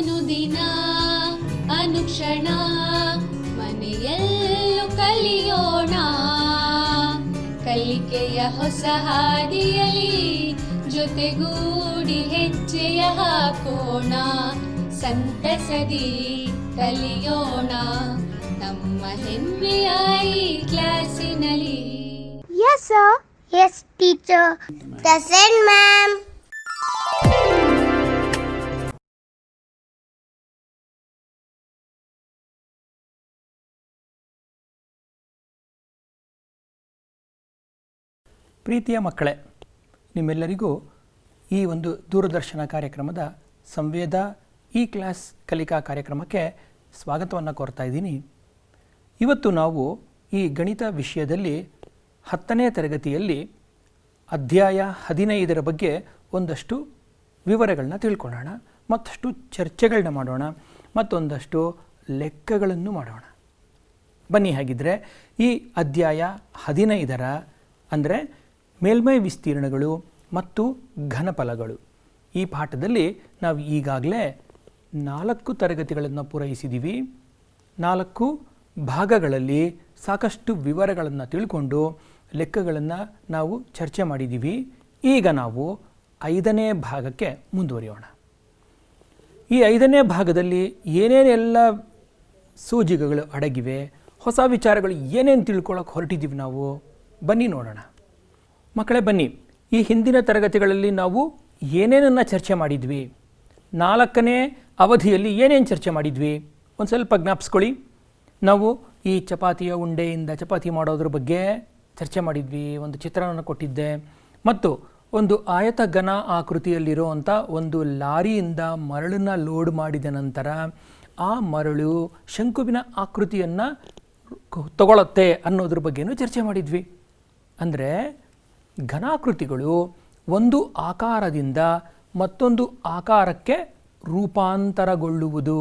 ಅನುದಿನ ಅನುಕ್ಷಣ ಮನೆಯಲ್ಲೂ ಕಲಿಯೋಣ, ಕಲಿಕೆಯ ಹೊಸ ಹಾದಿಯಲಿ ಜೊತೆಗೂಡಿ ಹೆಜ್ಜೆಯ ಹಾಕೋಣ, ಸಂತಸದಿ ಕಲಿಯೋಣ ನಮ್ಮ ಹೆಮ್ಮೆಯ ಈ ಕ್ಲಾಸಿನಲ್ಲಿ. Yes sir. Yes teacher. Present ma'am. ಪ್ರೀತಿಯ ಮಕ್ಕಳೇ, ನಿಮ್ಮೆಲ್ಲರಿಗೂ ಈ ಒಂದು ದೂರದರ್ಶನ ಕಾರ್ಯಕ್ರಮದ ಸಂವೇದ ಈ ಕ್ಲಾಸ್ ಕಲಿಕಾ ಕಾರ್ಯಕ್ರಮಕ್ಕೆ ಸ್ವಾಗತವನ್ನು ಕೋರ್ತಾ ಇದ್ದೀನಿ. ಇವತ್ತು ನಾವು ಈ ಗಣಿತ ವಿಷಯದಲ್ಲಿ 10ನೇ ತರಗತಿಯಲ್ಲಿ ಅಧ್ಯಾಯ 15 ಬಗ್ಗೆ ಒಂದಷ್ಟು ವಿವರಗಳನ್ನ ತಿಳ್ಕೊಳ್ಳೋಣ, ಮತ್ತಷ್ಟು ಚರ್ಚೆಗಳನ್ನ ಮಾಡೋಣ, ಮತ್ತೊಂದಷ್ಟು ಲೆಕ್ಕಗಳನ್ನು ಮಾಡೋಣ. ಬನ್ನಿ, ಹಾಗಿದ್ರೆ ಈ ಅಧ್ಯಾಯ 15 ಅಂದರೆ ಮೇಲ್ಮೈ ವಿಸ್ತೀರ್ಣಗಳು ಮತ್ತು ಘನಫಲಗಳು ಈ ಪಾಠದಲ್ಲಿ ನಾವು ಈಗಾಗಲೇ 4 ತರಗತಿಗಳನ್ನು ಪೂರೈಸಿದ್ದೀವಿ. 4 ಭಾಗಗಳಲ್ಲಿ ಸಾಕಷ್ಟು ವಿವರಗಳನ್ನು ತಿಳ್ಕೊಂಡು ಲೆಕ್ಕಗಳನ್ನು ನಾವು ಚರ್ಚೆ ಮಾಡಿದ್ದೀವಿ. ಈಗ ನಾವು 5ನೇ ಭಾಗಕ್ಕೆ ಮುಂದುವರಿಯೋಣ. ಈ 5ನೇ ಭಾಗದಲ್ಲಿ ಏನೇನೆಲ್ಲ ಸೂಜಿಗಳು ಅಡಗಿವೆ, ಹೊಸ ವಿಚಾರಗಳು ಏನೇನು ತಿಳ್ಕೊಳ್ಳೋಕೆ ಹೊರಟಿದ್ದೀವಿ ನಾವು, ಬನ್ನಿ ನೋಡೋಣ. ಮಕ್ಕಳೇ ಬನ್ನಿ, ಈ ಹಿಂದಿನ ತರಗತಿಗಳಲ್ಲಿ ನಾವು ಏನೇನನ್ನು ಚರ್ಚೆ ಮಾಡಿದ್ವಿ, 4ನೇ ಅವಧಿಯಲ್ಲಿ ಏನೇನು ಚರ್ಚೆ ಮಾಡಿದ್ವಿ ಒಂದು ಸ್ವಲ್ಪ ಜ್ಞಾಪಿಸ್ಕೊಳ್ಳಿ. ನಾವು ಈ ಚಪಾತಿಯ ಉಂಡೆಯಿಂದ ಚಪಾತಿ ಮಾಡೋದ್ರ ಬಗ್ಗೆ ಚರ್ಚೆ ಮಾಡಿದ್ವಿ, ಒಂದು ಚಿತ್ರವನ್ನು ಕೊಟ್ಟಿದ್ದೆ, ಮತ್ತು ಒಂದು ಆಯತ ಘನ ಆಕೃತಿಯಲ್ಲಿರುವಂಥ ಒಂದು ಲಾರಿಯಿಂದ ಮರಳನ್ನು ಲೋಡ್ ಮಾಡಿದ ನಂತರ ಆ ಮರಳು ಶಂಕುವಿನ ಆಕೃತಿಯನ್ನು ತಗೊಳ್ಳುತ್ತೆ ಅನ್ನೋದ್ರ ಬಗ್ಗೆನೂ ಚರ್ಚೆ ಮಾಡಿದ್ವಿ. ಅಂದರೆ ಘನಾಕೃತಿಗಳು ಒಂದು ಆಕಾರದಿಂದ ಮತ್ತೊಂದು ಆಕಾರಕ್ಕೆ ರೂಪಾಂತರಗೊಳ್ಳುವುದು,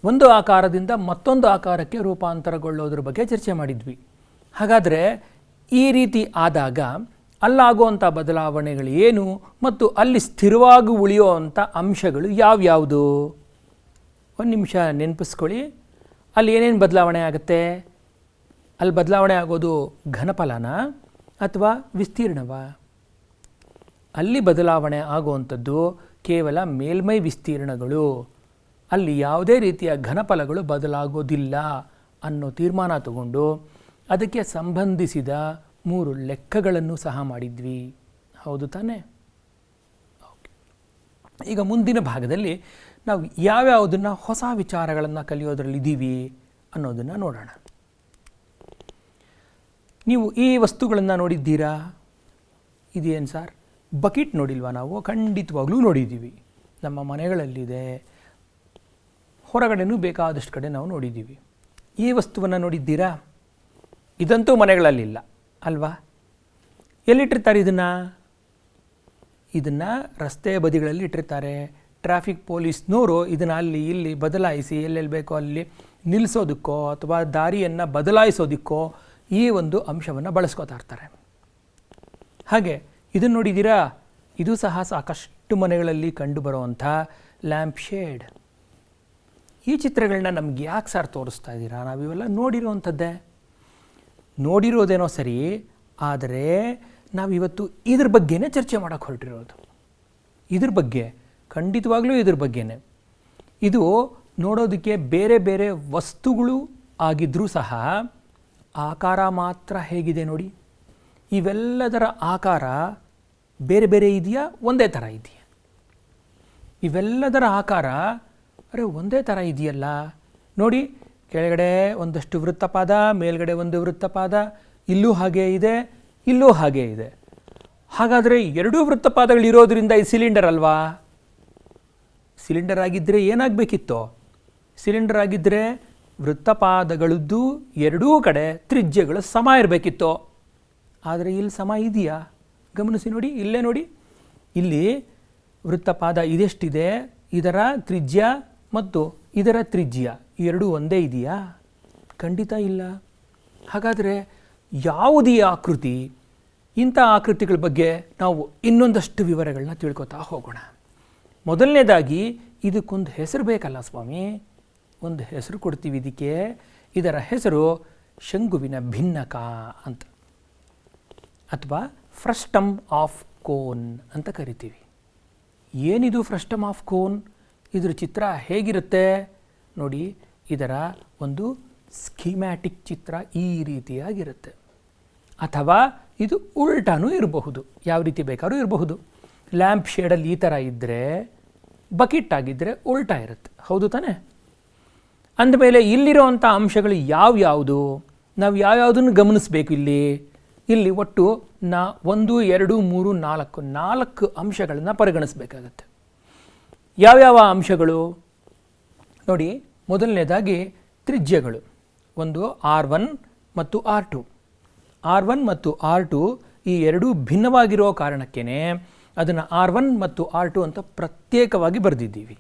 ಒಂದು ಆಕಾರದಿಂದ ಮತ್ತೊಂದು ಆಕಾರಕ್ಕೆ ರೂಪಾಂತರಗೊಳ್ಳೋದ್ರ ಬಗ್ಗೆ ಚರ್ಚೆ ಮಾಡಿದ್ವಿ. ಹಾಗಾದರೆ ಈ ರೀತಿ ಆದಾಗ ಅಲ್ಲಾಗುವಂಥ ಬದಲಾವಣೆಗಳು ಏನು ಮತ್ತು ಅಲ್ಲಿ ಸ್ಥಿರವಾಗಿ ಉಳಿಯುವಂಥ ಅಂಶಗಳು ಯಾವ್ಯಾವುದು? ಒಂದು ನಿಮಿಷ ನೆನಪಿಸ್ಕೊಳ್ಳಿ. ಅಲ್ಲಿ ಏನೇನು ಬದಲಾವಣೆ ಆಗುತ್ತೆ? ಅಲ್ಲಿ ಬದಲಾವಣೆ ಆಗೋದು ಘನಫಲನ ಅಥವಾ ವಿಸ್ತೀರ್ಣವ? ಅಲ್ಲಿ ಬದಲಾವಣೆ ಆಗುವಂಥದ್ದು ಕೇವಲ ಮೇಲ್ಮೈ ವಿಸ್ತೀರ್ಣಗಳು, ಅಲ್ಲಿ ಯಾವುದೇ ರೀತಿಯ ಘನಫಲಗಳು ಬದಲಾಗೋದಿಲ್ಲ ಅನ್ನೋ ತೀರ್ಮಾನ ತಗೊಂಡು ಅದಕ್ಕೆ ಸಂಬಂಧಿಸಿದ 3 ಲೆಕ್ಕಗಳನ್ನು ಸಹ ಮಾಡಿದ್ವಿ. ಹೌದು ತಾನೇ? ಓಕೆ, ಈಗ ಮುಂದಿನ ಭಾಗದಲ್ಲಿ ನಾವು ಯಾವ್ಯಾವುದನ್ನು ಹೊಸ ವಿಚಾರಗಳನ್ನು ಕಲಿಯೋದ್ರಲ್ಲಿದ್ದೀವಿ ಅನ್ನೋದನ್ನು ನೋಡೋಣ. ನೀವು ಈ ವಸ್ತುಗಳನ್ನು ನೋಡಿದ್ದೀರಾ? ಇದೇನು ಸರ್, ಬಕೆಟ್ ನೋಡಿಲ್ವಾ ನಾವು? ಖಂಡಿತವಾಗ್ಲೂ ನೋಡಿದ್ದೀವಿ. ನಮ್ಮ ಮನೆಗಳಲ್ಲಿದೆ, ಹೊರಗಡೆನೂ ಬೇಕಾದಷ್ಟು ಕಡೆ ನಾವು ನೋಡಿದ್ದೀವಿ. ಈ ವಸ್ತುವನ್ನು ನೋಡಿದ್ದೀರಾ? ಇದಂತೂ ಮನೆಗಳಲ್ಲಿಲ್ಲ ಅಲ್ವಾ? ಎಲ್ಲಿಟ್ಟಿರ್ತಾರೆ ಇದನ್ನು ರಸ್ತೆ ಬದಿಗಳಲ್ಲಿ ಇಟ್ಟಿರ್ತಾರೆ. ಟ್ರಾಫಿಕ್ ಪೊಲೀಸ್ನವರು ಇದನ್ನು ಅಲ್ಲಿ ಇಲ್ಲಿ ಬದಲಾಯಿಸಿ ಎಲ್ಲೆಲ್ಲಿ ಬೇಕೋ ಅಲ್ಲಿ ನಿಲ್ಲಿಸೋದಕ್ಕೋ ಅಥವಾ ದಾರಿಯನ್ನು ಬದಲಾಯಿಸೋದಕ್ಕೋ ಈ ಒಂದು ಅಂಶವನ್ನು ಬಳಸ್ಕೋತಾ ಇರ್ತಾರೆ. ಹಾಗೆ ಇದನ್ನು ನೋಡಿದ್ದೀರಾ? ಇದು ಸಹ ಸಾಕಷ್ಟು ಮನೆಗಳಲ್ಲಿ ಕಂಡುಬರುವಂಥ ಲ್ಯಾಂಪ್ ಶೇಡ್. ಈ ಚಿತ್ರಗಳನ್ನ ನಮ್ಗೆ ಯಾಕೆ ಸರ್ ತೋರಿಸ್ತಾ ಇದ್ದೀರಾ? ನಾವಿವೆಲ್ಲ ನೋಡಿರೋವಂಥದ್ದೇ, ನೋಡಿರೋದೇನೋ ಸರಿ, ಆದರೆ ನಾವಿವತ್ತು ಇದ್ರ ಬಗ್ಗೆನೇ ಚರ್ಚೆ ಮಾಡೋಕ್ಕೆ ಹೊರಟಿರೋದು. ಇದ್ರ ಬಗ್ಗೆ ಖಂಡಿತವಾಗ್ಲೂ ಇದ್ರ ಬಗ್ಗೆನೇ. ಇದು ನೋಡೋದಕ್ಕೆ ಬೇರೆ ಬೇರೆ ವಸ್ತುಗಳು ಆಗಿದ್ರೂ ಸಹ ಆಕಾರ ಮಾತ್ರ ಹೇಗಿದೆ ನೋಡಿ. ಇವೆಲ್ಲದರ ಆಕಾರ ಬೇರೆ ಬೇರೆ ಇದೆಯಾ, ಒಂದೇ ಥರ ಇದೆಯಾ? ಇವೆಲ್ಲದರ ಆಕಾರ ಒಂದೇ ಥರ ಇದೆಯಲ್ಲ ನೋಡಿ. ಕೆಳಗಡೆ ಒಂದಷ್ಟು ವೃತ್ತಪಾದ, ಮೇಲ್ಗಡೆ ಒಂದು ವೃತ್ತಪಾದ, ಇಲ್ಲೂ ಹಾಗೇ ಇದೆ, ಇಲ್ಲೂ ಹಾಗೇ ಇದೆ. ಹಾಗಾದರೆ 2 ವೃತ್ತಪಾದಗಳಿರೋದ್ರಿಂದ ಈ ಸಿಲಿಂಡರ್ ಅಲ್ವಾ? ಸಿಲಿಂಡರ್ ಆಗಿದ್ದರೆ ಏನಾಗಬೇಕಿತ್ತು? ಸಿಲಿಂಡರ್ ಆಗಿದ್ದರೆ ವೃತ್ತಪಾದಗಳದ್ದು 2 ಕಡೆ ತ್ರಿಜ್ಯಗಳು ಸಮ ಇರಬೇಕಿತ್ತು. ಆದರೆ ಇಲ್ಲಿ ಸಮ ಇದೆಯಾ? ಗಮನಿಸಿ ನೋಡಿ, ಇಲ್ಲೇ ನೋಡಿ, ಇಲ್ಲಿ ವೃತ್ತಪಾದ ಇದೆಷ್ಟಿದೆ, ಇದರ ತ್ರಿಜ್ಯ ಮತ್ತು ಇದರ ತ್ರಿಜ್ಯ ಎರಡೂ ಒಂದೇ ಇದೆಯಾ? ಖಂಡಿತ ಇಲ್ಲ. ಹಾಗಾದರೆ ಯಾವುದೇ ಆಕೃತಿ, ಇಂಥ ಆಕೃತಿಗಳ ಬಗ್ಗೆ ನಾವು ಇನ್ನೊಂದಷ್ಟು ವಿವರಗಳನ್ನ ತಿಳ್ಕೊತಾ ಹೋಗೋಣ. ಮೊದಲನೇದಾಗಿ ಇದಕ್ಕೊಂದು ಹೆಸರು ಬೇಕಲ್ಲ ಸ್ವಾಮಿ, ಒಂದು ಹೆಸರು ಕೊಡ್ತೀವಿ ಇದಕ್ಕೆ. ಇದರ ಹೆಸರು ಶಂಕುವಿನ ಭಿನ್ನಕ ಅಂತ, ಅಥವಾ ಫ್ರಸ್ಟಮ್ ಆಫ್ ಕೋನ್ ಅಂತ ಕರಿತೀವಿ. ಏನಿದು ಫ್ರಸ್ಟಮ್ ಆಫ್ ಕೋನ್? ಇದರ ಚಿತ್ರ ಹೇಗಿರುತ್ತೆ ನೋಡಿ. ಇದರ ಒಂದು ಸ್ಕೀಮ್ಯಾಟಿಕ್ ಚಿತ್ರ ಈ ರೀತಿಯಾಗಿರುತ್ತೆ, ಅಥವಾ ಇದು ಉಲ್ಟಾನೂ ಇರಬಹುದು, ಯಾವ ರೀತಿ ಬೇಕಾದ್ರೂ ಇರಬಹುದು. ಲ್ಯಾಂಪ್ ಶೇಡಲ್ಲಿ ಈ ಥರ ಇದ್ದರೆ, ಬಕೆಟ್ ಆಗಿದ್ದರೆ ಉಲ್ಟಾ ಇರುತ್ತೆ, ಹೌದು ತಾನೇ? ಅಂದಮೇಲೆ ಇಲ್ಲಿರೋವಂಥ ಅಂಶಗಳು ಯಾವ್ಯಾವುದು, ನಾವು ಯಾವ್ಯಾವುದನ್ನು ಗಮನಿಸಬೇಕು ಇಲ್ಲಿ ಒಟ್ಟು 1 2 3 4 ಅಂಶಗಳನ್ನು ಪರಿಗಣಿಸಬೇಕಾಗತ್ತೆ. ಯಾವ್ಯಾವ ಅಂಶಗಳು ನೋಡಿ. ಮೊದಲನೇದಾಗಿ ತ್ರಿಜ್ಯಗಳು, ಒಂದು R1 ಮತ್ತು R2. R1 ಮತ್ತು R2 ಈ ಎರಡೂ ಭಿನ್ನವಾಗಿರೋ ಕಾರಣಕ್ಕೇ ಅದನ್ನು R1 ಮತ್ತು R2 ಅಂತ ಪ್ರತ್ಯೇಕವಾಗಿ ಬರೆದಿದ್ದೀವಿ.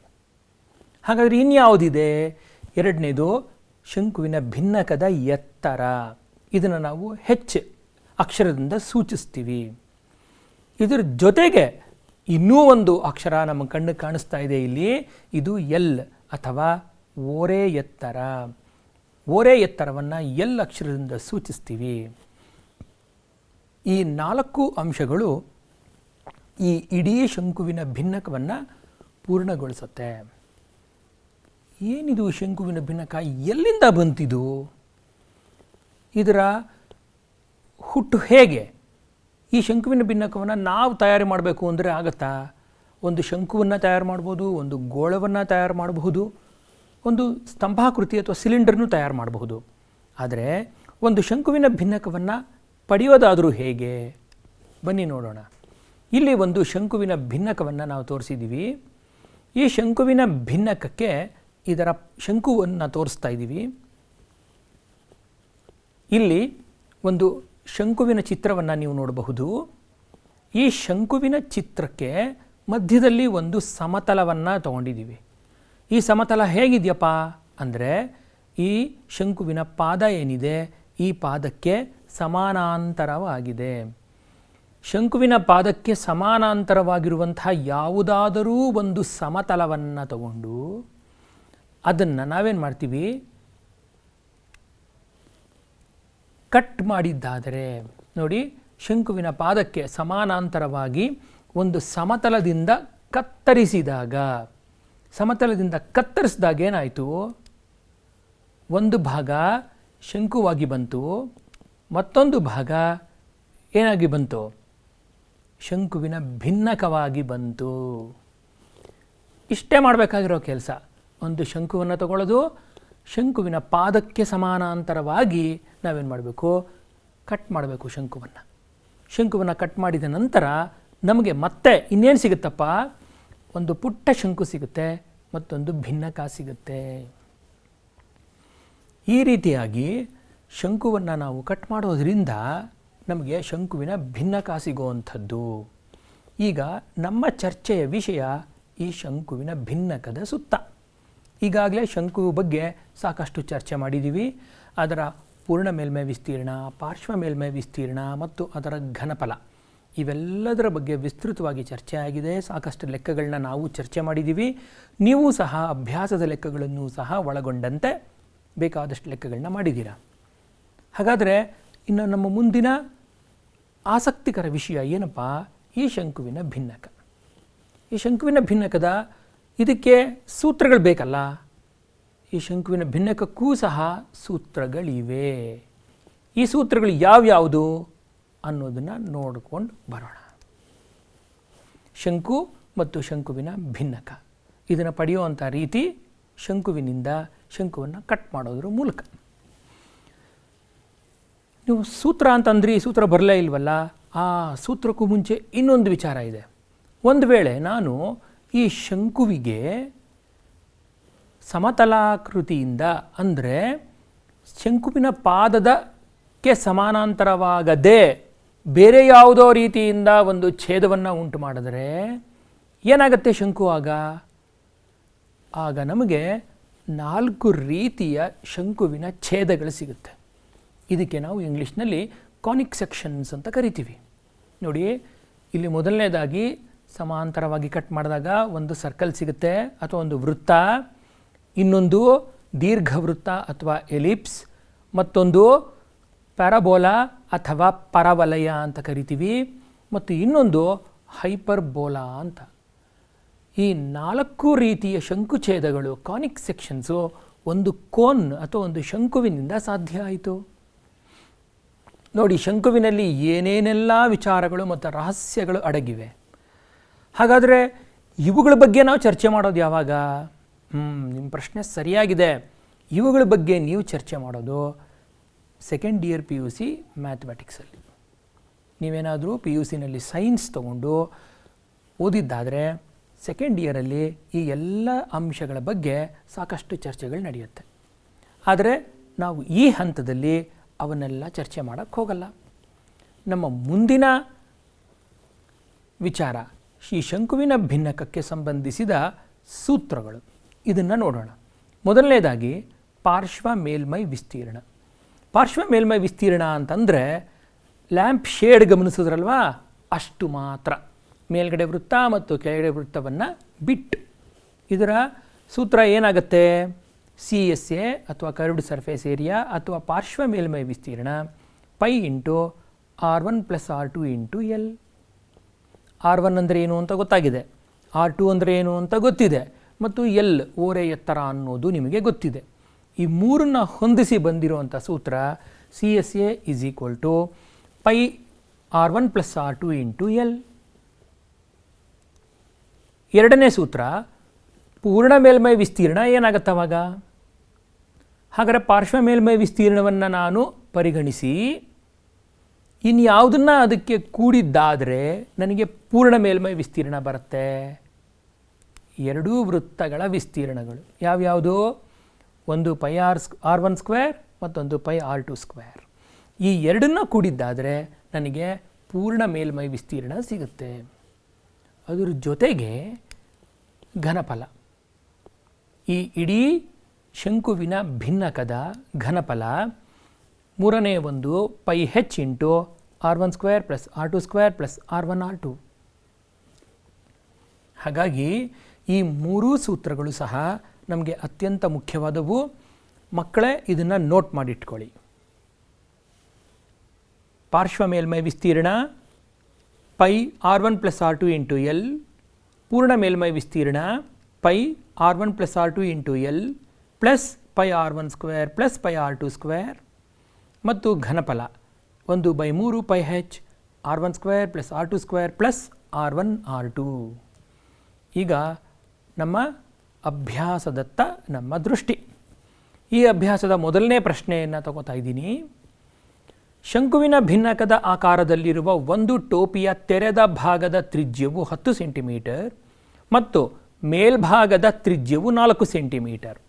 ಹಾಗಾದರೆ ಇನ್ಯಾವುದಿದೆ? ಎರಡನೇದು ಶಂಕುವಿನ ಭಿನ್ನಕದ ಎತ್ತರ. ಇದನ್ನು ನಾವು H ಅಕ್ಷರದಿಂದ ಸೂಚಿಸ್ತೀವಿ. ಇದರ ಜೊತೆಗೆ ಇನ್ನೂ ಒಂದು ಅಕ್ಷರ ನಮ್ಮ ಕಣ್ಣಿಗೆ ಕಾಣಿಸ್ತಾ ಇದೆ ಇಲ್ಲಿ, ಇದು L ಅಥವಾ ಓರೆ ಎತ್ತರ. ಓರೆ ಎತ್ತರವನ್ನು L ಅಕ್ಷರದಿಂದ ಸೂಚಿಸ್ತೀವಿ. ಈ 4 ಅಂಶಗಳು ಈ ಇಡೀ ಶಂಕುವಿನ ಭಿನ್ನಕವನ್ನು ಪೂರ್ಣಗೊಳಿಸುತ್ತೆ. ಏನಿದು ಶಂಕುವಿನ ಭಿನ್ನಕ? ಎಲ್ಲಿಂದ ಬಂತಿದು? ಇದರ ಹುಟ್ಟು ಹೇಗೆ? ಈ ಶಂಕುವಿನ ಭಿನ್ನಕವನ್ನು ನಾವು ತಯಾರು ಮಾಡಬೇಕು ಅಂದರೆ ಆಗತ್ತಾ? ಒಂದು ಶಂಕುವನ್ನು ತಯಾರು ಮಾಡ್ಬೋದು, ಒಂದು ಗೋಳವನ್ನು ತಯಾರು ಮಾಡಬಹುದು, ಒಂದು ಸ್ತಂಭಾಕೃತಿ ಅಥವಾ ಸಿಲಿಂಡರ್ನು ತಯಾರು ಮಾಡಬಹುದು. ಆದರೆ ಒಂದು ಶಂಕುವಿನ ಭಿನ್ನಕವನ್ನು ಪಡೆಯೋದಾದರೂ ಹೇಗೆ? ಬನ್ನಿ ನೋಡೋಣ. ಇಲ್ಲಿ ಒಂದು ಶಂಕುವಿನ ಭಿನ್ನಕವನ್ನು ನಾವು ತೋರಿಸಿದ್ದೀವಿ. ಈ ಶಂಕುವಿನ ಭಿನ್ನಕಕ್ಕೆ ಇದರ ಶಂಕುವನ್ನು ತೋರಿಸ್ತಾ ಇದ್ದೀವಿ. ಇಲ್ಲಿ ಒಂದು ಶಂಕುವಿನ ಚಿತ್ರವನ್ನು ನೀವು ನೋಡಬಹುದು. ಈ ಶಂಕುವಿನ ಚಿತ್ರಕ್ಕೆ ಮಧ್ಯದಲ್ಲಿ ಒಂದು ಸಮತಲವನ್ನು ತಗೊಂಡಿದ್ದೀವಿ. ಈ ಸಮತಲ ಹೇಗಿದೆಯಪ್ಪ ಅಂದರೆ, ಈ ಶಂಕುವಿನ ಪಾದ ಏನಿದೆ ಈ ಪಾದಕ್ಕೆ ಸಮಾನಾಂತರವಾಗಿದೆ. ಶಂಕುವಿನ ಪಾದಕ್ಕೆ ಸಮಾನಾಂತರವಾಗಿರುವಂತಹ ಯಾವುದಾದರೂ ಒಂದು ಸಮತಲವನ್ನು ತಗೊಂಡು ಅದನ್ನು ನಾವೇನು ಮಾಡ್ತೀವಿ, ಕಟ್ ಮಾಡಿದ್ದಾದರೆ ನೋಡಿ, ಶಂಕುವಿನ ಪಾದಕ್ಕೆ ಸಮಾನಾಂತರವಾಗಿ ಒಂದು ಸಮತಲದಿಂದ ಕತ್ತರಿಸಿದಾಗ ಏನಾಯಿತು? ಒಂದು ಭಾಗ ಶಂಕುವಾಗಿ ಬಂತು, ಮತ್ತೊಂದು ಭಾಗ ಏನಾಗಿ ಬಂತು? ಶಂಕುವಿನ ಭಿನ್ನಕವಾಗಿ ಬಂತು. ಇಷ್ಟೇ ಮಾಡಬೇಕಾಗಿರೋ ಕೆಲಸ. ಒಂದು ಶಂಕುವನ್ನು ತಗೊಳ್ಳೋದು, ಶಂಕುವಿನ ಪಾದಕ್ಕೆ ಸಮಾನಾಂತರವಾಗಿ ನಾವೇನು ಮಾಡಬೇಕು? ಕಟ್ ಮಾಡಬೇಕು ಶಂಕುವನ್ನು ಕಟ್ ಮಾಡಿದ ನಂತರ ನಮಗೆ ಮತ್ತೆ ಇನ್ನೇನು ಸಿಗುತ್ತಪ್ಪ? ಒಂದು ಪುಟ್ಟ ಶಂಕು ಸಿಗುತ್ತೆ, ಮತ್ತೊಂದು ಭಿನ್ನಕ ಸಿಗುತ್ತೆ. ಈ ರೀತಿಯಾಗಿ ಶಂಕುವನ್ನು ನಾವು ಕಟ್ ಮಾಡೋದ್ರಿಂದ ನಮಗೆ ಶಂಕುವಿನ ಭಿನ್ನಕ ಸಿಗುವಂಥದ್ದು. ಈಗ ನಮ್ಮ ಚರ್ಚೆಯ ವಿಷಯ ಈ ಶಂಕುವಿನ ಭಿನ್ನಕದ ಸುತ್ತ. ಈಗಾಗಲೇ ಶಂಕು ಬಗ್ಗೆ ಸಾಕಷ್ಟು ಚರ್ಚೆ ಮಾಡಿದ್ದೀವಿ. ಅದರ ಪೂರ್ಣ ಮೇಲ್ಮೈ ವಿಸ್ತೀರ್ಣ, ಪಾರ್ಶ್ವ ಮೇಲ್ಮೈ ವಿಸ್ತೀರ್ಣ ಮತ್ತು ಅದರ ಘನಫಲ ಇವೆಲ್ಲದರ ಬಗ್ಗೆ ವಿಸ್ತೃತವಾಗಿ ಚರ್ಚೆ ಆಗಿದೆ. ಸಾಕಷ್ಟು ಲೆಕ್ಕಗಳನ್ನ ನಾವು ಚರ್ಚೆ ಮಾಡಿದ್ದೀವಿ. ನೀವು ಸಹ ಅಭ್ಯಾಸದ ಲೆಕ್ಕಗಳನ್ನು ಸಹ ಒಳಗೊಂಡಂತೆ ಬೇಕಾದಷ್ಟು ಲೆಕ್ಕಗಳನ್ನ ಮಾಡಿದ್ದೀರಾ. ಹಾಗಾದರೆ ಇನ್ನು ನಮ್ಮ ಮುಂದಿನ ಆಸಕ್ತಿಕರ ವಿಷಯ ಏನಪ್ಪ? ಈ ಶಂಕುವಿನ ಭಿನ್ನಕ. ಈ ಶಂಕುವಿನ ಭಿನ್ನಕದ ಇದಕ್ಕೆ ಸೂತ್ರಗಳು ಬೇಕಲ್ಲ. ಈ ಶಂಕುವಿನ ಭಿನ್ನಕಕ್ಕೂ ಸಹ ಸೂತ್ರಗಳಿವೆ. ಈ ಸೂತ್ರಗಳು ಯಾವ್ಯಾವುದು ಅನ್ನೋದನ್ನು ನೋಡಿಕೊಂಡು ಬರೋಣ. ಶಂಕು ಮತ್ತು ಶಂಕುವಿನ ಭಿನ್ನಕ ಇದನ್ನು ಪಡೆಯುವಂಥ ರೀತಿ ಶಂಕುವಿನಿಂದ ಶಂಕುವನ್ನು ಕಟ್ ಮಾಡೋದ್ರ ಮೂಲಕ. ನೀವು ಸೂತ್ರ ಅಂತಂದ್ರಿ, ಸೂತ್ರ ಬರಲೇ ಇಲ್ವಲ್ಲ. ಆ ಸೂತ್ರಕ್ಕೂ ಮುಂಚೆ ಇನ್ನೊಂದು ವಿಚಾರ ಇದೆ. ಒಂದು ವೇಳೆ ನಾನು ಈ ಶಂಕುವಿಗೆ ಸಮತಲಾಕೃತಿಯಿಂದ ಅಂದರೆ ಶಂಕುವಿನ ಪಾದಕ್ಕೆ ಸಮಾನಾಂತರವಾಗದೆ ಬೇರೆ ಯಾವುದೋ ರೀತಿಯಿಂದ ಒಂದು ಛೇದವನ್ನು ಉಂಟು ಮಾಡಿದರೆ ಏನಾಗುತ್ತೆ ಶಂಕು? ಆಗ ನಮಗೆ 4 ರೀತಿಯ ಶಂಕುವಿನ ಛೇದಗಳು ಸಿಗುತ್ತೆ. ಇದಕ್ಕೆ ನಾವು ಇಂಗ್ಲೀಷ್ನಲ್ಲಿ ಕಾನಿಕ್ ಸೆಕ್ಷನ್ಸ್ ಅಂತ ಕರಿತೀವಿ. ನೋಡಿ, ಇಲ್ಲಿ ಮೊದಲನೇದಾಗಿ ಸಮಾಂತರವಾಗಿ ಕಟ್ ಮಾಡಿದಾಗ ಒಂದು ಸರ್ಕಲ್ ಸಿಗುತ್ತೆ ಅಥವಾ ಒಂದು ವೃತ್ತ, ಇನ್ನೊಂದು ದೀರ್ಘವೃತ್ತ ಅಥವಾ ಎಲಿಪ್ಸ್, ಮತ್ತೊಂದು ಪ್ಯಾರಾಬೋಲಾ ಅಥವಾ ಪರವಲಯ ಅಂತ ಕರಿತೀವಿ, ಮತ್ತು ಇನ್ನೊಂದು ಹೈಪರ್ಬೋಲಾ ಅಂತ. ಈ 4 ರೀತಿಯ ಶಂಕುಛೇದಗಳು, ಕಾನಿಕ್ ಸೆಕ್ಷನ್ಸು, ಒಂದು ಕೋನ್ ಅಥವಾ ಒಂದು ಶಂಕುವಿನಿಂದ ಸಾಧ್ಯ ಆಯಿತು. ನೋಡಿ, ಶಂಕುವಿನಲ್ಲಿ ಏನೇನೆಲ್ಲ ವಿಚಾರಗಳು ಮತ್ತು ರಹಸ್ಯಗಳು ಅಡಗಿವೆ. ಹಾಗಾದರೆ ಇವುಗಳ ಬಗ್ಗೆ ನಾವು ಚರ್ಚೆ ಮಾಡೋದು ಯಾವಾಗ? ನಿಮ್ಮ ಪ್ರಶ್ನೆ ಸರಿಯಾಗಿದೆ. ಇವುಗಳ ಬಗ್ಗೆ ನೀವು ಚರ್ಚೆ ಮಾಡೋದು ಸೆಕೆಂಡ್ ಇಯರ್ PUC ಮ್ಯಾಥಮೆಟಿಕ್ಸಲ್ಲಿ. ನೀವೇನಾದರೂ PUCನಲ್ಲಿ ಸೈನ್ಸ್ ತೊಗೊಂಡು ಓದಿದ್ದಾದರೆ ಸೆಕೆಂಡ್ ಇಯರಲ್ಲಿ ಈ ಎಲ್ಲ ಅಂಶಗಳ ಬಗ್ಗೆ ಸಾಕಷ್ಟು ಚರ್ಚೆಗಳು ನಡೆಯುತ್ತೆ. ಆದರೆ ನಾವು ಈ ಹಂತದಲ್ಲಿ ಅವನ್ನೆಲ್ಲ ಚರ್ಚೆ ಮಾಡೋಕ್ಕೆ ಹೋಗಲ್ಲ. ನಮ್ಮ ಮುಂದಿನ ವಿಚಾರ ಈ ಶಂಕುವಿನ ಭಿನ್ನಕಕ್ಕೆ ಸಂಬಂಧಿಸಿದ ಸೂತ್ರಗಳು. ಇದನ್ನು ನೋಡೋಣ. ಮೊದಲನೇದಾಗಿ ಪಾರ್ಶ್ವ ಮೇಲ್ಮೈ ವಿಸ್ತೀರ್ಣ. ಪಾರ್ಶ್ವ ಮೇಲ್ಮೈ ವಿಸ್ತೀರ್ಣ ಅಂತಂದರೆ ಲ್ಯಾಂಪ್ ಶೇಡ್ ಗಮನಿಸಿದ್ರಲ್ವಾ, ಅಷ್ಟು ಮಾತ್ರ. ಮೇಲ್ಗಡೆ ವೃತ್ತ ಮತ್ತು ಕೆಳಗಡೆ ವೃತ್ತವನ್ನು ಬಿಟ್ಟು. ಇದರ ಸೂತ್ರ ಏನಾಗುತ್ತೆ? CSA ಅಥವಾ ಕರ್ವ್ಡ್ ಸರ್ಫೇಸ್ ಏರಿಯಾ ಅಥವಾ ಪಾರ್ಶ್ವ ಮೇಲ್ಮೈ ವಿಸ್ತೀರ್ಣ π × R1 + R2 × L. R1 ಅಂದರೆ ಏನು ಅಂತ ಗೊತ್ತಾಗಿದೆ, R2 ಅಂದರೆ ಏನು ಅಂತ ಗೊತ್ತಿದೆ, ಮತ್ತು L ಓರೆ ಎತ್ತರ ಅನ್ನೋದು ನಿಮಗೆ ಗೊತ್ತಿದೆ. ಈ ಮೂರನ್ನು ಹೊಂದಿಸಿ ಬಂದಿರುವಂಥ ಸೂತ್ರ CSA = π R1 + R2 × L. ಎರಡನೇ ಸೂತ್ರ ಪೂರ್ಣ ಮೇಲ್ಮೈ ವಿಸ್ತೀರ್ಣ ಏನಾಗುತ್ತೆ ಅವಾಗ? ಹಾಗಾದರೆ ಪಾರ್ಶ್ವ ಮೇಲ್ಮೈ ವಿಸ್ತೀರ್ಣವನ್ನು ನಾನು ಪರಿಗಣಿಸಿ ಇನ್ಯಾವುದನ್ನು ಅದಕ್ಕೆ ಕೂಡಿದ್ದಾದರೆ ನನಗೆ ಪೂರ್ಣ ಮೇಲ್ಮೈ ವಿಸ್ತೀರ್ಣ ಬರುತ್ತೆ? ಎರಡೂ ವೃತ್ತಗಳ ವಿಸ್ತೀರ್ಣಗಳು ಯಾವ್ಯಾವುದು? ಒಂದು πr1² ಮತ್ತೊಂದು πr2². ಈ ಎರಡನ್ನು ಕೂಡಿದ್ದಾದರೆ ನನಗೆ ಪೂರ್ಣ ಮೇಲ್ಮೈ ವಿಸ್ತೀರ್ಣ ಸಿಗುತ್ತೆ. ಅದರ ಜೊತೆಗೆ ಘನಫಲ, ಈ ಇಡೀ ಶಂಕುವಿನ ಭಿನ್ನಕದ ಘನಫಲ ಮೂರನೇ ಒಂದು πh × R1² + R2² + R1R2. ಹಾಗಾಗಿ ಈ ಮೂರೂ ಸೂತ್ರಗಳು ಸಹ ನಮಗೆ ಅತ್ಯಂತ ಮುಖ್ಯವಾದವು. ಮಕ್ಕಳೇ, ಇದನ್ನು ನೋಟ್ ಮಾಡಿಟ್ಕೊಳ್ಳಿ. ಪಾರ್ಶ್ವ ಮೇಲ್ಮೈ ವಿಸ್ತೀರ್ಣ π R1 + R2 × L, ಪೂರ್ಣ ಮೇಲ್ಮೈ ವಿಸ್ತೀರ್ಣ π R1 + R2 × L plus πr1² + πr2², ಮತ್ತು ಘನಫಲ 1/3 πh R1² + R2² + R1R2. ಈಗ ನಮ್ಮ ಅಭ್ಯಾಸದತ್ತ ನಮ್ಮ ದೃಷ್ಟಿ. ಈ ಅಭ್ಯಾಸದ ಮೊದಲನೇ ಪ್ರಶ್ನೆಯನ್ನು ತಗೋತಾ ಇದ್ದೀನಿ. ಶಂಕುವಿನ ಭಿನ್ನಕದ ಆಕಾರದಲ್ಲಿರುವ ಒಂದು ಟೋಪಿಯ ತೆರೆದ ಭಾಗದ ತ್ರಿಜ್ಯವು 10 ಸೆಂಟಿಮೀಟರ್ ಮತ್ತು ಮೇಲ್ಭಾಗದ ತ್ರಿಜ್ಯವು 4 ಸೆಂಟಿಮೀಟರ್.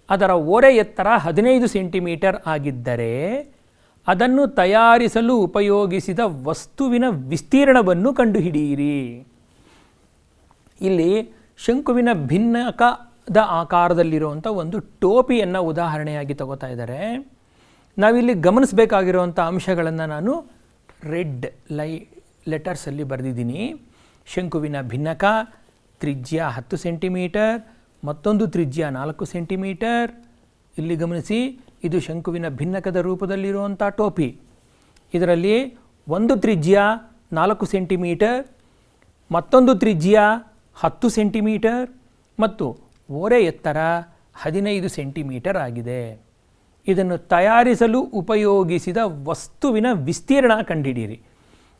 ಅದರ ಓರೆ ಎತ್ತರ 15 ಸೆಂಟಿಮೀಟರ್ ಆಗಿದ್ದರೆ ಅದನ್ನು ತಯಾರಿಸಲು ಉಪಯೋಗಿಸಿದ ವಸ್ತುವಿನ ವಿಸ್ತೀರ್ಣವನ್ನು ಕಂಡುಹಿಡಿಯಿರಿ. ಇಲ್ಲಿ ಶಂಕುವಿನ ಭಿನ್ನಕದ ಆಕಾರದಲ್ಲಿರುವಂಥ ಒಂದು ಟೋಪಿಯನ್ನು ಉದಾಹರಣೆಯಾಗಿ ತಗೋತಾ ಇದ್ದಾರೆ. ನಾವಿಲ್ಲಿ ಗಮನಿಸಬೇಕಾಗಿರುವಂಥ ಅಂಶಗಳನ್ನು ನಾನು ರೆಡ್ ಲೆಟರ್ಸಲ್ಲಿ ಬರೆದಿದ್ದೀನಿ. ಶಂಕುವಿನ ಭಿನ್ನಕ ತ್ರಿಜ್ಯ 10 ಸೆಂಟಿಮೀಟರ್, ಮತ್ತೊಂದು ತ್ರಿಜ್ಯ 4 ಸೆಂಟಿಮೀಟರ್. ಇಲ್ಲಿ ಗಮನಿಸಿ, ಇದು ಶಂಕುವಿನ ಭಿನ್ನಕದ ರೂಪದಲ್ಲಿರುವಂಥ ಟೋಪಿ. ಇದರಲ್ಲಿ ಒಂದು ತ್ರಿಜ್ಯ 4 ಸೆಂಟಿಮೀಟರ್, ಮತ್ತೊಂದು ತ್ರಿಜ್ಯ 10 ಸೆಂಟಿಮೀಟರ್ ಮತ್ತು ಓರೆ ಎತ್ತರ 15 ಸೆಂಟಿಮೀಟರ್ ಆಗಿದೆ. ಇದನ್ನು ತಯಾರಿಸಲು ಉಪಯೋಗಿಸಿದ ವಸ್ತುವಿನ ವಿಸ್ತೀರ್ಣ ಕಂಡುಹಿಡಿಯಿರಿ.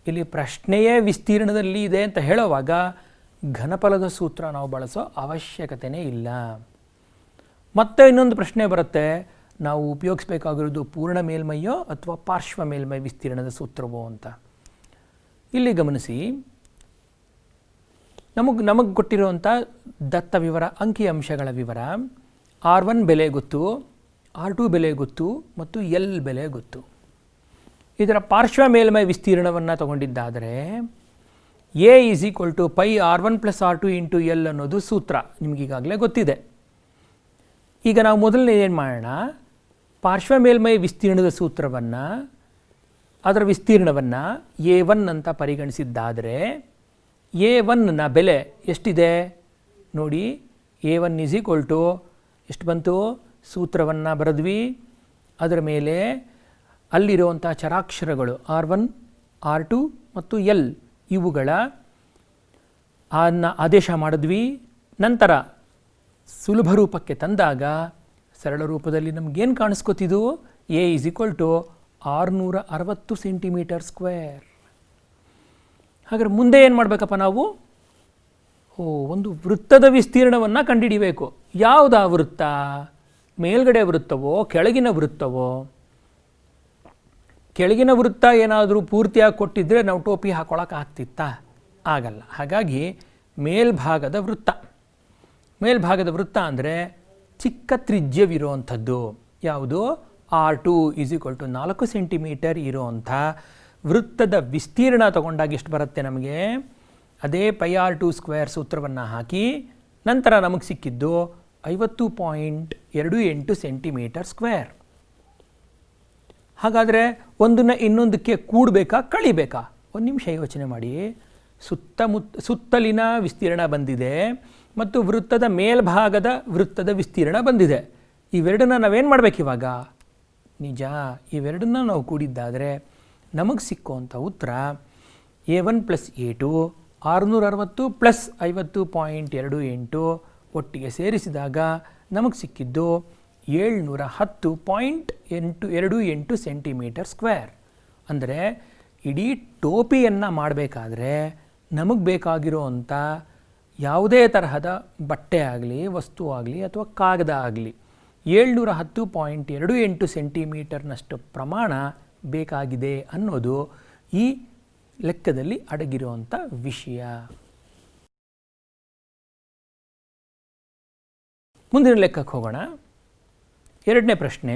ಇಲ್ಲಿ ಪ್ರಶ್ನೆಯೇ ವಿಸ್ತೀರ್ಣದಲ್ಲಿ ಇದೆ ಅಂತ ಹೇಳುವಾಗ ಘನಫಲದ ಸೂತ್ರ ನಾವು ಬಳಸೋ ಅವಶ್ಯಕತೆಯೇ ಇಲ್ಲ. ಮತ್ತೆ ಇನ್ನೊಂದು ಪ್ರಶ್ನೆ ಬರುತ್ತೆ, ನಾವು ಉಪಯೋಗಿಸಬೇಕಾಗಿರೋದು ಪೂರ್ಣ ಮೇಲ್ಮೈಯೋ ಅಥವಾ ಪಾರ್ಶ್ವ ಮೇಲ್ಮೈ ವಿಸ್ತೀರ್ಣದ ಸೂತ್ರವೋ ಅಂತ. ಇಲ್ಲಿ ಗಮನಿಸಿ, ನಮಗೆ ಕೊಟ್ಟಿರುವಂಥ ದತ್ತ ವಿವರ, ಅಂಕಿ ಅಂಶಗಳ ವಿವರ, R1 ಬೆಲೆ ಗೊತ್ತು, R2 ಬೆಲೆ ಗೊತ್ತು ಮತ್ತು L ಬೆಲೆ ಗೊತ್ತು. ಇದರ ಪಾರ್ಶ್ವ ಮೇಲ್ಮೈ ವಿಸ್ತೀರ್ಣವನ್ನು ತಗೊಂಡಿದ್ದಾದರೆ A = π R1 + R2 × L ಅನ್ನೋದು ಸೂತ್ರ ನಿಮಗೀಗಾಗಲೇ ಗೊತ್ತಿದೆ. ಈಗ ನಾವು ಮೊದಲನೇ ಏನು ಮಾಡೋಣ, ಪಾರ್ಶ್ವ ಮೇಲ್ಮೈ ವಿಸ್ತೀರ್ಣದ ಸೂತ್ರವನ್ನು, ಅದರ ವಿಸ್ತೀರ್ಣವನ್ನು A1 ಅಂತ ಪರಿಗಣಿಸಿದ್ದಾದರೆ A1ನ ಬೆಲೆ ಎಷ್ಟಿದೆ ನೋಡಿ. A1 = ಎಷ್ಟು ಬಂತು, ಸೂತ್ರವನ್ನು ಬರೆದ್ವಿ. ಅದರ ಮೇಲೆ ಅಲ್ಲಿರುವಂಥ ಚರಾಕ್ಷರಗಳು R1 R2 ಮತ್ತು L ಇವುಗಳ ಆದೇಶ ಮಾಡಿದ್ವಿ. ನಂತರ ಸುಲಭ ರೂಪಕ್ಕೆ ತಂದಾಗ ಸರಳ ರೂಪದಲ್ಲಿ ನಮಗೇನು ಕಾಣಿಸ್ಕೊತಿದ್ದು, A = 660 ಸೆಂಟಿಮೀಟರ್ ಸ್ಕ್ವೇರ್. ಹಾಗಾದ್ರೆ ಮುಂದೆ ಏನು ಮಾಡಬೇಕಪ್ಪ ನಾವು, ಒಂದು ವೃತ್ತದ ವಿಸ್ತೀರ್ಣವನ್ನು ಕಂಡುಹಿಡಿಬೇಕು. ಯಾವುದಾ ವೃತ್ತ, ಮೇಲ್ಗಡೆ ವೃತ್ತವೋ ಕೆಳಗಿನ ವೃತ್ತವೋ? ಕೆಳಗಿನ ವೃತ್ತ ಏನಾದರೂ ಪೂರ್ತಿಯಾಗಿ ಕೊಟ್ಟಿದ್ದರೆ ನಾವು ಟೋಪಿ ಹಾಕೊಳ್ಳೋಕೆ ಆಗ್ತಿತ್ತಾ? ಆಗಲ್ಲ. ಹಾಗಾಗಿ ಮೇಲ್ಭಾಗದ ವೃತ್ತ. ಮೇಲ್ಭಾಗದ ವೃತ್ತ ಅಂದರೆ ಚಿಕ್ಕ ತ್ರಿಜ್ಯವಿರುವಂಥದ್ದು ಯಾವುದು, R2 = 4 ಸೆಂಟಿಮೀಟರ್ ಇರುವಂಥ ವೃತ್ತದ ವಿಸ್ತೀರ್ಣ ತಗೊಂಡಾಗ ಎಷ್ಟು ಬರುತ್ತೆ ನಮಗೆ, ಅದೇ πr² ಸೂತ್ರವನ್ನು ಹಾಕಿ ನಂತರ ನಮಗೆ ಸಿಕ್ಕಿದ್ದು 50.28 ಸೆಂಟಿಮೀಟರ್ ಸ್ಕ್ವೇರ್. ಹಾಗಾದರೆ ಒಂದನ್ನು ಇನ್ನೊಂದಕ್ಕೆ ಕೂಡಬೇಕಾ ಕಳಿಬೇಕಾ? ಒಂದು ನಿಮಿಷ ಯೋಚನೆ ಮಾಡಿ. ಸುತ್ತಲಿನ ವಿಸ್ತೀರ್ಣ ಬಂದಿದೆ ಮತ್ತು ವೃತ್ತದ ಮೇಲ್ಭಾಗದ ವೃತ್ತದ ವಿಸ್ತೀರ್ಣ ಬಂದಿದೆ. ಇವೆರಡನ್ನ ನಾವೇನು ಮಾಡಬೇಕಿವಾಗ? ನಿಜ, ಇವೆರಡನ್ನ ನಾವು ಕೂಡಿದ್ದಾದರೆ ನಮಗೆ ಸಿಕ್ಕುವಂಥ ಉತ್ತರ A1 + A2 660 + 50.28 ಒಟ್ಟಿಗೆ ಸೇರಿಸಿದಾಗ ನಮಗೆ ಸಿಕ್ಕಿದ್ದು 710.28 ಸೆಂಟಿಮೀಟರ್ ಸ್ಕ್ವೇರ್. ಅಂದರೆ ಇಡೀ ಟೋಪಿಯನ್ನು ಮಾಡಬೇಕಾದ್ರೆ ನಮಗೆ ಬೇಕಾಗಿರುವಂಥ ಯಾವುದೇ ತರಹದ ಬಟ್ಟೆ ಆಗಲಿ, ವಸ್ತು ಆಗಲಿ ಅಥವಾ ಕಾಗದ ಆಗಲಿ 710.28 ಸೆಂಟಿಮೀಟರ್ನಷ್ಟು ಪ್ರಮಾಣ ಬೇಕಾಗಿದೆ ಅನ್ನೋದು ಈ ಲೆಕ್ಕದಲ್ಲಿ ಅಡಗಿರುವಂಥ ವಿಷಯ. ಮುಂದಿನ ಲೆಕ್ಕಕ್ಕೆ ಹೋಗೋಣ. ಎರಡನೇ ಪ್ರಶ್ನೆ,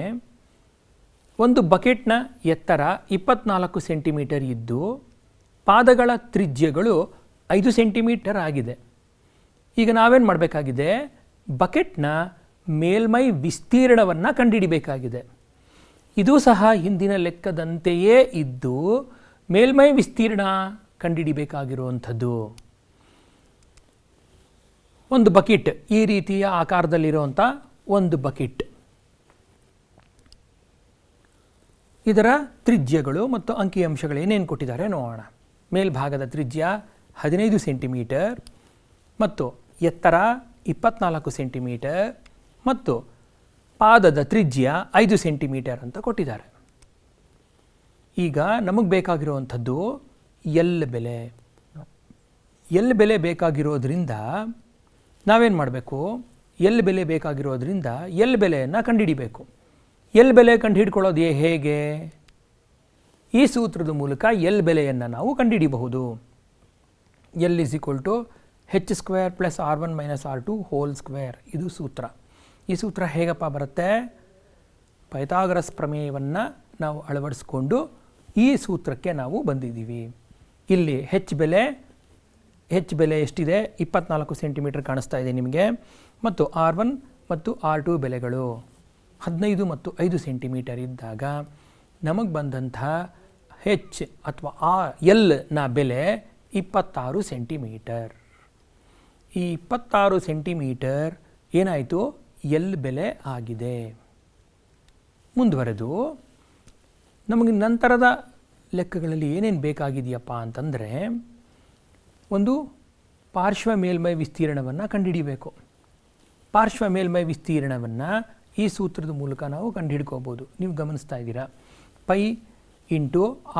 ಒಂದು ಬಕೆಟ್ನ ಎತ್ತರ 24 ಸೆಂಟಿಮೀಟರ್ ಇದ್ದು ಪಾದಗಳ ತ್ರಿಜ್ಯಗಳು 5 ಸೆಂಟಿಮೀಟರ್ ಆಗಿದೆ. ಈಗ ನಾವೇನು ಮಾಡಬೇಕಾಗಿದೆ, ಬಕೆಟ್ನ ಮೇಲ್ಮೈ ವಿಸ್ತೀರ್ಣವನ್ನು ಕಂಡುಹಿಡಿಬೇಕಾಗಿದೆ. ಇದು ಸಹ ಹಿಂದಿನ ಲೆಕ್ಕದಂತೆಯೇ ಇದ್ದು ಮೇಲ್ಮೈ ವಿಸ್ತೀರ್ಣ ಕಂಡುಹಿಡಿಬೇಕಾಗಿರುವಂಥದ್ದು. ಒಂದು ಬಕೆಟ್, ಈ ರೀತಿಯ ಆಕಾರದಲ್ಲಿರುವಂಥ ಒಂದು ಬಕೆಟ್, ಇದರ ತ್ರಿಜ್ಯಗಳು ಮತ್ತು ಅಂಕಿಅಂಶಗಳು ಏನೇನು ಕೊಟ್ಟಿದ್ದಾರೆ ನೋಡೋಣ. ಮೇಲ್ಭಾಗದ ತ್ರಿಜ್ಯ 15 ಸೆಂಟಿಮೀಟರ್ ಮತ್ತು ಎತ್ತರ 24 ಸೆಂಟಿಮೀಟರ್ ಮತ್ತು ಪಾದದ ತ್ರಿಜ್ಯ 5 ಸೆಂಟಿಮೀಟರ್ ಅಂತ ಕೊಟ್ಟಿದ್ದಾರೆ. ಈಗ ನಮಗೆ ಬೇಕಾಗಿರುವಂಥದ್ದು ಎಲ್ ಬೆಲೆ. ಎಲ್ ಬೆಲೆ ಬೇಕಾಗಿರೋದ್ರಿಂದ ನಾವೇನು ಮಾಡಬೇಕು, ಎಲ್ ಬೆಲೆ ಬೇಕಾಗಿರೋದ್ರಿಂದ ಎಲ್ ಬೆಲೆಯನ್ನು ಕಂಡುಹಿಡಿಬೇಕು. ಎಲ್ ಬೆಲೆ ಕಂಡುಹಿಡ್ಕೊಳ್ಳೋದು ಹೇಗೆ? ಈ ಸೂತ್ರದ ಮೂಲಕ ಎಲ್ ಬೆಲೆಯನ್ನು ನಾವು ಕಂಡುಹಿಡಿಯಬಹುದು. L = h² + R1 - R2² ಇದು ಸೂತ್ರ. ಈ ಸೂತ್ರ ಹೇಗಪ್ಪ ಬರುತ್ತೆ? ಪೈಥಾಗರಸ್ ಪ್ರಮೇಯವನ್ನು ನಾವು ಅಳವಡಿಸ್ಕೊಂಡು ಈ ಸೂತ್ರಕ್ಕೆ ನಾವು ಬಂದಿದ್ದೀವಿ. ಇಲ್ಲಿ ಹೆಚ್ ಬೆಲೆ ಎಷ್ಟಿದೆ? 24 ಸೆಂಟಿಮೀಟರ್ ಕಾಣಿಸ್ತಾ ಇದೆ ನಿಮಗೆ. ಮತ್ತು R1 ಮತ್ತು R2 ಬೆಲೆಗಳು 15 ಮತ್ತು 5 ಸೆಂಟಿಮೀಟರ್ ಇದ್ದಾಗ ನಮಗೆ ಬಂದಂತಹ ಹೆಚ್ ಅಥವಾ ಎಲ್ನ ಬೆಲೆ 26 ಸೆಂಟಿಮೀಟರ್. ಈ 26 ಸೆಂಟಿಮೀಟರ್ ಏನಾಯಿತು? ಎಲ್ ಬೆಲೆ ಆಗಿದೆ. ಮುಂದುವರೆದು ನಮಗೆ ನಂತರದ ಲೆಕ್ಕಗಳಲ್ಲಿ ಏನೇನು ಬೇಕಾಗಿದೆಯಪ್ಪ ಅಂತಂದರೆ, ಒಂದು ಪಾರ್ಶ್ವ ಮೇಲ್ಮೈ ವಿಸ್ತೀರ್ಣವನ್ನು ಕಂಡುಹಿಡಿಯಬೇಕು. ಪಾರ್ಶ್ವ ಮೇಲ್ಮೈ ವಿಸ್ತೀರ್ಣವನ್ನು ಈ ಸೂತ್ರದ ಮೂಲಕ ನಾವು ಕಂಡುಹಿಡ್ಕೋಬೋದು. ನೀವು ಗಮನಿಸ್ತಾ ಇದ್ದೀರಾ, π ×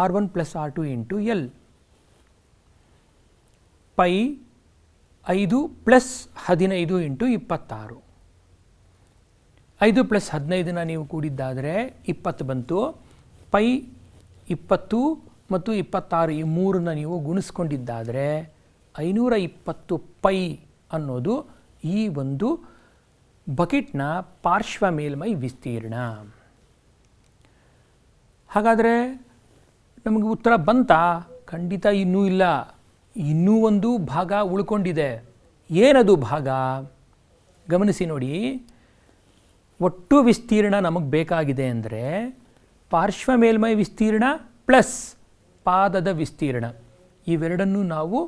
R1 + R2 × L. π 5 + 15 × 26. 5 + 15ನ ನೀವು ಕೂಡಿದ್ದಾದರೆ 20 ಬಂತು. π 20 ಮತ್ತು 26 ಈ ಮೂರನ್ನ ನೀವು ಗುಣಿಸ್ಕೊಂಡಿದ್ದಾದರೆ 520 π ಅನ್ನೋದು ಈ ಒಂದು ಬಕೆಟ್ನ ಪಾರ್ಶ್ವ ಮೇಲ್ಮೈ ವಿಸ್ತೀರ್ಣ. ಹಾಗಾದರೆ ನಮಗೆ ಉತ್ತರ ಬಂತಾ? ಖಂಡಿತ ಇನ್ನೂ ಇಲ್ಲ. ಇನ್ನೂ ಒಂದು ಭಾಗ ಉಳ್ಕೊಂಡಿದೆ. ಏನದು ಭಾಗ? ಗಮನಿಸಿ ನೋಡಿ. ಒಟ್ಟು ವಿಸ್ತೀರ್ಣ ನಮಗೆ ಬೇಕಾಗಿದೆ ಅಂದರೆ ಪಾರ್ಶ್ವ ಮೇಲ್ಮೈ ವಿಸ್ತೀರ್ಣ ಪ್ಲಸ್ ಪಾದದ ವಿಸ್ತೀರ್ಣ ಇವೆರಡನ್ನು ನಾವು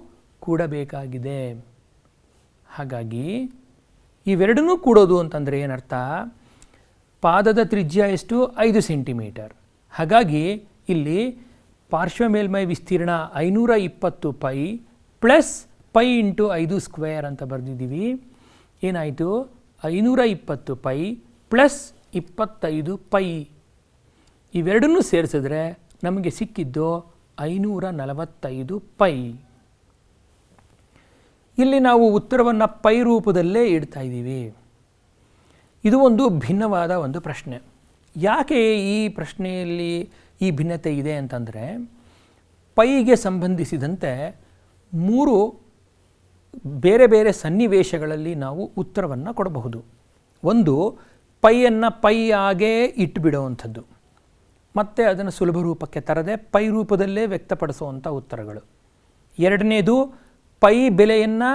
ಕೂಡಬೇಕಾಗಿದೆ. ಹಾಗಾಗಿ ಇವೆರಡನ್ನೂ ಕೂಡೋದು ಅಂತಂದರೆ ಏನರ್ಥ, ಪಾದದ ತ್ರಿಜ್ಯ ಎಷ್ಟು 5 ಸೆಂಟಿಮೀಟರ್. ಹಾಗಾಗಿ ಇಲ್ಲಿ ಪಾರ್ಶ್ವ ಮೇಲ್ಮೈ ವಿಸ್ತೀರ್ಣ 520 pi plus pi into 5 square ಅಂತ ಬರೆದಿದ್ದೀವಿ. ಏನಾಯಿತು, 520 ಪೈ ಪ್ಲಸ್ 25 ಪೈ. ಇವೆರಡನ್ನೂ ಸೇರಿಸಿದ್ರೆ ನಮಗೆ ಸಿಕ್ಕಿದ್ದು 545 ಪೈ. ಇಲ್ಲಿ ನಾವು ಉತ್ತರವನ್ನು ಪೈ ರೂಪದಲ್ಲೇ ಇಡ್ತಾ ಇದ್ದೀವಿ. ಇದು ಒಂದು ಭಿನ್ನವಾದ ಒಂದು ಪ್ರಶ್ನೆ. ಯಾಕೆ ಈ ಪ್ರಶ್ನೆಯಲ್ಲಿ ಈ ಭಿನ್ನತೆ ಇದೆ ಅಂತಂದರೆ, ಪೈಗೆ ಸಂಬಂಧಿಸಿದಂತೆ 3 ಬೇರೆ ಬೇರೆ ಸನ್ನಿವೇಶಗಳಲ್ಲಿ ನಾವು ಉತ್ತರವನ್ನು ಕೊಡಬಹುದು. ಒಂದು, ಪೈಯನ್ನು ಪೈ ಆಗೇ ಇಟ್ಟುಬಿಡುವಂಥದ್ದು, ಮತ್ತು ಅದನ್ನು ಸುಲಭ ರೂಪಕ್ಕೆ ತರದೆ ಪೈ ರೂಪದಲ್ಲೇ ವ್ಯಕ್ತಪಡಿಸುವಂಥ ಉತ್ತರಗಳು. ಎರಡನೇದು, ಪೈ ಬೆಲೆಯನ್ನು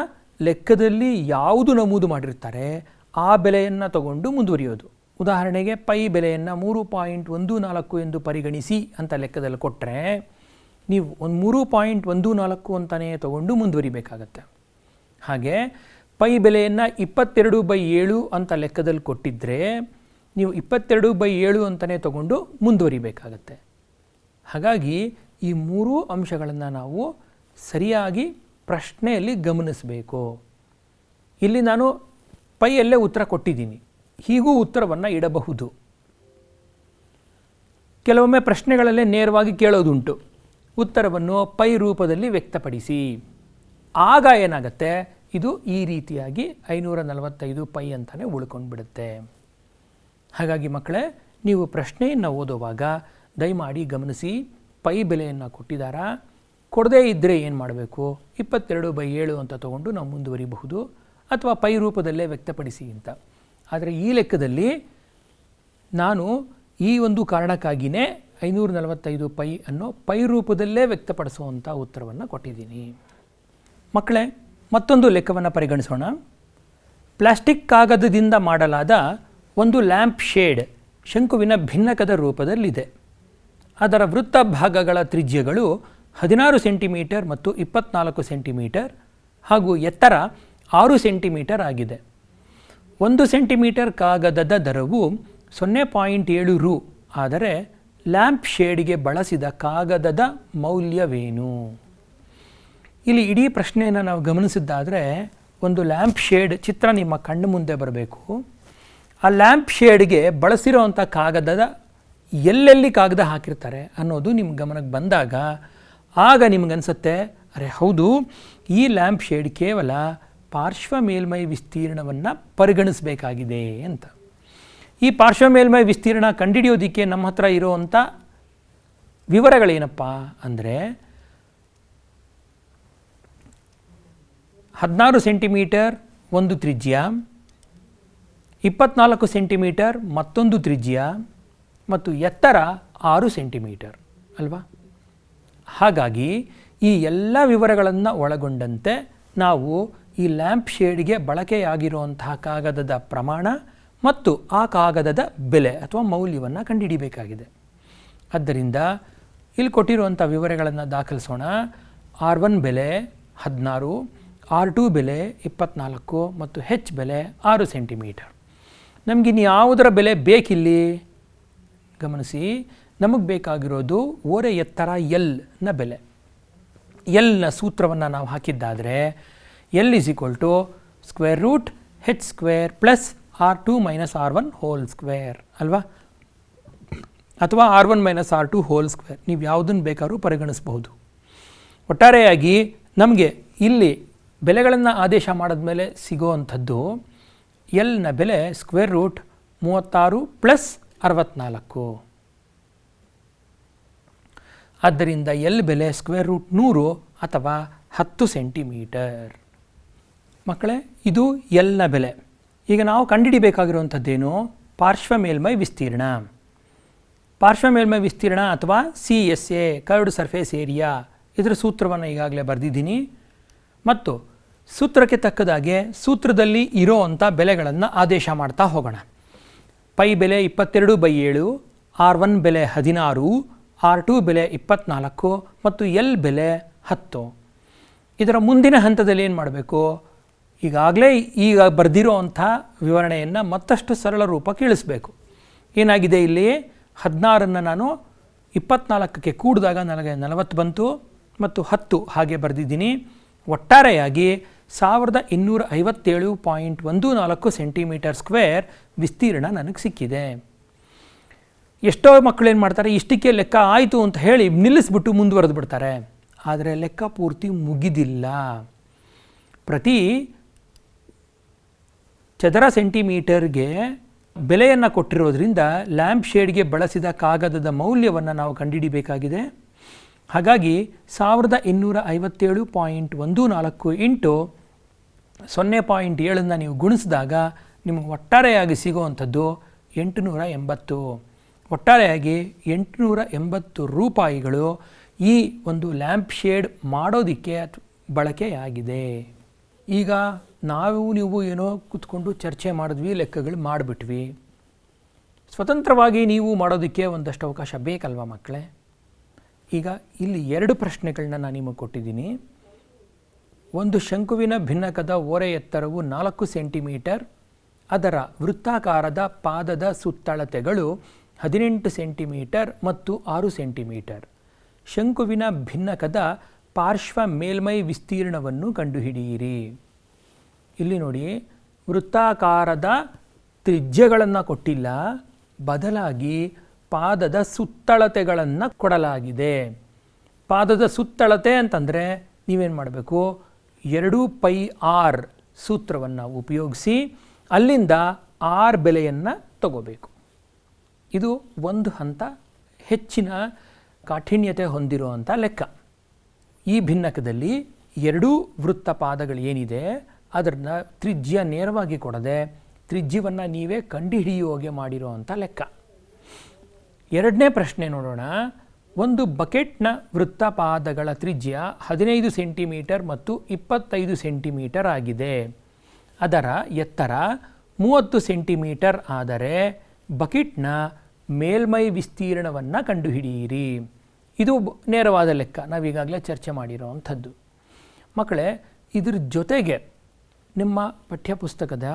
ಲೆಕ್ಕದಲ್ಲಿ ಯಾವುದು ನಮೂದು ಮಾಡಿರ್ತಾರೆ ಆ ಬೆಲೆಯನ್ನು ತಗೊಂಡು ಮುಂದುವರಿಯೋದು. ಉದಾಹರಣೆಗೆ ಪೈ ಬೆಲೆಯನ್ನು 3.14 ಎಂದು ಪರಿಗಣಿಸಿ ಅಂತ ಲೆಕ್ಕದಲ್ಲಿ ಕೊಟ್ಟರೆ ನೀವು ಒಂದು 3.14 ಅಂತಲೇ ತಗೊಂಡು ಮುಂದುವರಿಬೇಕಾಗತ್ತೆ. ಹಾಗೆ ಪೈ ಬೆಲೆಯನ್ನು 22/7 ಅಂತ ಲೆಕ್ಕದಲ್ಲಿ ಕೊಟ್ಟಿದ್ದರೆ ನೀವು 22/7 ಅಂತಲೇ ತಗೊಂಡು ಮುಂದುವರಿಬೇಕಾಗತ್ತೆ. ಹಾಗಾಗಿ ಈ 3 ಅಂಶಗಳನ್ನು ನಾವು ಸರಿಯಾಗಿ ಪ್ರಶ್ನೆಯಲ್ಲಿ ಗಮನಿಸಬೇಕು. ಇಲ್ಲಿ ನಾನು ಪೈಯಲ್ಲೇ ಉತ್ತರ ಕೊಟ್ಟಿದ್ದೀನಿ, ಹೀಗೂ ಉತ್ತರವನ್ನು ಇಡಬಹುದು. ಕೆಲವೊಮ್ಮೆ ಪ್ರಶ್ನೆಗಳಲ್ಲೇ ನೇರವಾಗಿ ಕೇಳೋದುಂಟು, ಉತ್ತರವನ್ನು ಪೈ ರೂಪದಲ್ಲಿ ವ್ಯಕ್ತಪಡಿಸಿ. ಆಗ ಏನಾಗುತ್ತೆ, ಇದು ಈ ರೀತಿಯಾಗಿ 545 ಪೈ ಅಂತಲೇ ಉಳ್ಕೊಂಡು ಬಿಡುತ್ತೆ. ಹಾಗಾಗಿ ಮಕ್ಕಳೇ, ನೀವು ಪ್ರಶ್ನೆಯನ್ನು ಓದುವಾಗ ದಯಮಾಡಿ ಗಮನಿಸಿ, ಪೈ ಬೆಲೆಯನ್ನು ಕೊಟ್ಟಿದ್ದಾರಾ, ಕೊಡದೇ ಇದ್ದರೆ ಏನು ಮಾಡಬೇಕು, 22/7 ಅಂತ ತಗೊಂಡು ನಾವು ಮುಂದುವರಿಬಹುದು, ಅಥವಾ ಪೈ ರೂಪದಲ್ಲೇ ವ್ಯಕ್ತಪಡಿಸಿ ಅಂತ. ಆದರೆ ಈ ಲೆಕ್ಕದಲ್ಲಿ ನಾನು ಈ ಒಂದು ಕಾರಣಕ್ಕಾಗಿಯೇ 545 ಪೈ ಅನ್ನೋ ಪೈ ರೂಪದಲ್ಲೇ ವ್ಯಕ್ತಪಡಿಸುವಂಥ ಉತ್ತರವನ್ನು ಕೊಟ್ಟಿದ್ದೀನಿ. ಮಕ್ಕಳೇ, ಮತ್ತೊಂದು ಲೆಕ್ಕವನ್ನು ಪರಿಗಣಿಸೋಣ. ಪ್ಲಾಸ್ಟಿಕ್ ಕಾಗದದಿಂದ ಮಾಡಲಾದ ಒಂದು ಲ್ಯಾಂಪ್ ಶೇಡ್ ಶಂಕುವಿನ ಭಿನ್ನಕದ ರೂಪದಲ್ಲಿದೆ. ಅದರ ವೃತ್ತ ಭಾಗಗಳ ತ್ರಿಜ್ಯಗಳು 16 ಸೆಂಟಿಮೀಟರ್ ಮತ್ತು 24 ಸೆಂಟಿಮೀಟರ್ ಹಾಗೂ ಎತ್ತರ 6 ಸೆಂಟಿಮೀಟರ್ ಆಗಿದೆ. 1 ಸೆಂಟಿಮೀಟರ್ ಕಾಗದದ ದರವು 0.7 ರು. ಆದರೆ ಲ್ಯಾಂಪ್ ಶೇಡ್ಗೆ ಬಳಸಿದ ಕಾಗದದ ಮೌಲ್ಯವೇನು? ಇಲ್ಲಿ ಇಡೀ ಪ್ರಶ್ನೆಯನ್ನು ನಾವು ಗಮನಿಸಿದ್ದಾದರೆ, ಒಂದು ಲ್ಯಾಂಪ್ ಶೇಡ್ ಚಿತ್ರ ನಿಮ್ಮ ಕಣ್ಣು ಮುಂದೆ ಬರಬೇಕು. ಆ ಲ್ಯಾಂಪ್ ಶೇಡ್ಗೆ ಬಳಸಿರೋವಂಥ ಕಾಗದದ ಎಲ್ಲೆಲ್ಲಿ ಕಾಗದ ಹಾಕಿರ್ತಾರೆ ಅನ್ನೋದು ನಿಮ್ಮ ಗಮನಕ್ಕೆ ಬಂದಾಗ ಆಗ ನಿಮಗನ್ಸುತ್ತೆ, ಅರೆ ಹೌದು, ಈ ಲ್ಯಾಂಪ್ ಶೇಡ್ ಕೇವಲ ಪಾರ್ಶ್ವ ಮೇಲ್ಮೈ ವಿಸ್ತೀರ್ಣವನ್ನು ಪರಿಗಣಿಸಬೇಕಾಗಿದೆ ಅಂತ. ಈ ಪಾರ್ಶ್ವ ಮೇಲ್ಮೈ ವಿಸ್ತೀರ್ಣ ಕಂಡುಹಿಡಿಯೋದಕ್ಕೆ ನಮ್ಮ ಹತ್ರ ಇರೋವಂಥ ವಿವರಗಳೇನಪ್ಪ ಅಂದರೆ, 16 ಸೆಂಟಿಮೀಟರ್ ಒಂದು ತ್ರಿಜ್ಯ, 24 ಸೆಂಟಿಮೀಟರ್ ಮತ್ತೊಂದು ತ್ರಿಜ್ಯ ಮತ್ತು ಎತ್ತರ 6 ಸೆಂಟಿಮೀಟರ್ ಅಲ್ವಾ? ಹಾಗಾಗಿ ಈ ಎಲ್ಲ ವಿವರಗಳನ್ನು ಒಳಗೊಂಡಂತೆ ನಾವು ಈ ಲ್ಯಾಂಪ್ ಶೇಡ್ಗೆ ಬಳಕೆಯಾಗಿರುವಂತಹ ಕಾಗದದ ಪ್ರಮಾಣ ಮತ್ತು ಆ ಕಾಗದದ ಬೆಲೆ ಅಥವಾ ಮೌಲ್ಯವನ್ನು ಕಂಡುಹಿಡಿಯಬೇಕಾಗಿದೆ. ಆದ್ದರಿಂದ ಇಲ್ಲಿ ಕೊಟ್ಟಿರುವಂಥ ವಿವರಗಳನ್ನು ದಾಖಲಿಸೋಣ. R1 ಬೆಲೆ 16, R2 ಬೆಲೆ 24 ಮತ್ತು H ಬೆಲೆ 6 ಸೆಂಟಿಮೀಟರ್. ನಮಗಿನ್ನು ಯಾವುದರ ಬೆಲೆ ಬೇಕಿಲ್ಲಿ ಗಮನಿಸಿ. ನಮಗೆ ಬೇಕಾಗಿರೋದು ಓರೆ ಎತ್ತರ Lನ ಬೆಲೆ. Lನ ಸೂತ್ರವನ್ನು ನಾವು ಹಾಕಿದ್ದಾದರೆ L = √h² plus R2 - R1 whole square ಅಲ್ವಾ? ಅಥವಾ R1 - R2 ಹೋಲ್ ಸ್ಕ್ವೇರ್, ನೀವು ಯಾವುದನ್ನು ಬೇಕಾದ್ರೂ ಪರಿಗಣಿಸಬಹುದು. ಒಟ್ಟಾರೆಯಾಗಿ ನಮಗೆ ಇಲ್ಲಿ ಬೆಲೆಗಳನ್ನು ಆದೇಶ ಮಾಡಿದ್ಮೇಲೆ ಸಿಗೋವಂಥದ್ದು Lನ ಬೆಲೆ √36 ಪ್ಲಸ್ 64. ಆದ್ದರಿಂದ L ಬೆಲೆ √100 ಅಥವಾ 10 ಸೆಂಟಿಮೀಟರ್. ಮಕ್ಕಳೇ, ಇದು Lನ ಬೆಲೆ. ಈಗ ನಾವು ಕಂಡುಹಿಡಿಬೇಕಾಗಿರುವಂಥದ್ದೇನು? ಪಾರ್ಶ್ವ ಮೇಲ್ಮೈ ವಿಸ್ತೀರ್ಣ. ಪಾರ್ಶ್ವ ಮೇಲ್ಮೈ ವಿಸ್ತೀರ್ಣ ಅಥವಾ CSA ಕರ್ವ್ಡ್ ಸರ್ಫೇಸ್ ಏರಿಯಾ, ಇದರ ಸೂತ್ರವನ್ನು ಈಗಾಗಲೇ ಬರೆದಿದ್ದೀನಿ. ಮತ್ತು ಸೂತ್ರಕ್ಕೆ ತಕ್ಕದಾಗೆ ಸೂತ್ರದಲ್ಲಿ ಇರೋವಂಥ ಬೆಲೆಗಳನ್ನು ಆದೇಶ ಮಾಡ್ತಾ ಹೋಗೋಣ. ಪೈ ಬೆಲೆ 22/7, R1 ಬೆಲೆ 16, R2 ಬೆಲೆ 24 ಮತ್ತು L ಬೆಲೆ 10. ಇದರ ಮುಂದಿನ ಹಂತದಲ್ಲಿ ಏನು ಮಾಡಬೇಕು, ಈಗಾಗಲೇ ಈಗ ಬರೆದಿರೋ ಅಂಥ ವಿವರಣೆಯನ್ನು ಮತ್ತಷ್ಟು ಸರಳ ರೂಪಕ್ಕೆ ಇಳಿಸ್ಬೇಕು. ಏನಾಗಿದೆ ಇಲ್ಲಿ, 16 ನಾನು 24ಕ್ಕೆ ಕೂಡಿದಾಗ ನನಗೆ 40 ಬಂತು ಮತ್ತು 10 ಹಾಗೆ ಬರೆದಿದ್ದೀನಿ. ಒಟ್ಟಾರೆಯಾಗಿ 1257.14 ಸೆಂಟಿಮೀಟರ್ ಸ್ಕ್ವೇರ್ ವಿಸ್ತೀರ್ಣ ನನಗೆ ಸಿಕ್ಕಿದೆ. ಎಷ್ಟೋ ಮಕ್ಕಳು ಏನು ಮಾಡ್ತಾರೆ, ಇಷ್ಟಕ್ಕೆ ಲೆಕ್ಕ ಆಯಿತು ಅಂತ ಹೇಳಿ ನಿಲ್ಲಿಸ್ಬಿಟ್ಟು ಮುಂದುವರೆದು ಬಿಡ್ತಾರೆ. ಆದರೆ ಲೆಕ್ಕ ಪೂರ್ತಿ ಮುಗಿದಿಲ್ಲ. ಪ್ರತಿ ಚದರ ಸೆಂಟಿಮೀಟರ್ಗೆ ಬೆಲೆಯನ್ನು ಕೊಟ್ಟಿರೋದ್ರಿಂದ ಲ್ಯಾಂಪ್ ಶೇಡ್ಗೆ ಬಳಸಿದ ಕಾಗದದ ಮೌಲ್ಯವನ್ನು ನಾವು ಕಂಡುಹಿಡಿಬೇಕಾಗಿದೆ. ಹಾಗಾಗಿ 1257.14 ಇಂಟು 0.7 ನೀವು ಗುಣಿಸಿದಾಗ ನಿಮಗೆ ಒಟ್ಟಾರೆಯಾಗಿ ಸಿಗುವಂಥದ್ದು 880. ಒಟ್ಟಾರೆಯಾಗಿ 880 ರೂಪಾಯಿಗಳು ಈ ಒಂದು ಲ್ಯಾಂಪ್ ಶೇಡ್ ಮಾಡೋದಕ್ಕೆ ಬಳಕೆಯಾಗಿದೆ. ಈಗ ನೀವು ಏನೋ ಕೂತ್ಕೊಂಡು ಚರ್ಚೆ ಮಾಡಿದ್ವಿ, ಲೆಕ್ಕಗಳು ಮಾಡಿಬಿಟ್ವಿ. ಸ್ವತಂತ್ರವಾಗಿ ನೀವು ಮಾಡೋದಕ್ಕೆ ಒಂದಷ್ಟು ಅವಕಾಶ ಬೇಕಲ್ವ ಮಕ್ಕಳೇ? ಈಗ ಇಲ್ಲಿ 2 ಪ್ರಶ್ನೆಗಳನ್ನ ನಾನು ನಿಮಗೆ ಕೊಟ್ಟಿದ್ದೀನಿ. ಒಂದು ಶಂಕುವಿನ ಭಿನ್ನಕದ ಓರೆ ಎತ್ತರವು 4 ಸೆಂಟಿಮೀಟರ್, ಅದರ ವೃತ್ತಾಕಾರದ ಪಾದದ ಸುತ್ತಳತೆಗಳು 18 ಸೆಂಟಿಮೀಟರ್ ಮತ್ತು 6 ಸೆಂಟಿಮೀಟರ್. ಶಂಕುವಿನ ಭಿನ್ನಕದ ಪಾರ್ಶ್ವ ಮೇಲ್ಮೈ ವಿಸ್ತೀರ್ಣವನ್ನು ಕಂಡುಹಿಡಿಯಿರಿ. ಇಲ್ಲಿ ನೋಡಿ, ವೃತ್ತಾಕಾರದ ತ್ರಿಜ್ಯಗಳನ್ನು ಕೊಟ್ಟಿಲ್ಲ, ಬದಲಾಗಿ ಪಾದದ ಸುತ್ತಳತೆಗಳನ್ನು ಕೊಡಲಾಗಿದೆ. ಪಾದದ ಸುತ್ತಳತೆ ಅಂತಂದರೆ ನೀವೇನು ಮಾಡಬೇಕು, 2πr ಸೂತ್ರವನ್ನು ಉಪಯೋಗಿಸಿ ಅಲ್ಲಿಂದ r ಬೆಲೆಯನ್ನು ತಗೋಬೇಕು. ಇದು ಒಂದು ಹಂತ ಹೆಚ್ಚಿನ ಕಾಠಿಣ್ಯತೆ ಹೊಂದಿರುವಂಥ ಲೆಕ್ಕ. ಈ ಭಿನ್ನಕದಲ್ಲಿ 2 ವೃತ್ತ ಪಾದಗಳು ಏನಿದೆ ಅದನ್ನು ತ್ರಿಜ್ಯ ನೇರವಾಗಿ ಕೊಡದೆ ತ್ರಿಜ್ಯವನ್ನು ನೀವೇ ಕಂಡುಹಿಡಿಯುವಾಗೆ ಮಾಡಿರುವಂಥ ಲೆಕ್ಕ. 2ನೇ ಪ್ರಶ್ನೆ ನೋಡೋಣ. ಒಂದು ಬಕೆಟ್ನ ವೃತ್ತಪಾದಗಳ ತ್ರಿಜ್ಯ 15 ಸೆಂಟಿಮೀಟರ್ ಮತ್ತು 25 ಸೆಂಟಿಮೀಟರ್ ಆಗಿದೆ. ಅದರ ಎತ್ತರ 30 ಸೆಂಟಿಮೀಟರ್ ಆದರೆ ಬಕೆಟ್ನ ಮೇಲ್ಮೈ ವಿಸ್ತೀರ್ಣವನ್ನು ಕಂಡುಹಿಡಿಯಿರಿ. ಇದು ನೇರವಾದ ಲೆಕ್ಕ, ನಾವೀಗಾಗಲೇ ಚರ್ಚೆ ಮಾಡಿರೋವಂಥದ್ದು. ಮಕ್ಕಳೇ, ಇದ್ರ ಜೊತೆಗೆ ನಿಮ್ಮ ಪಠ್ಯಪುಸ್ತಕದ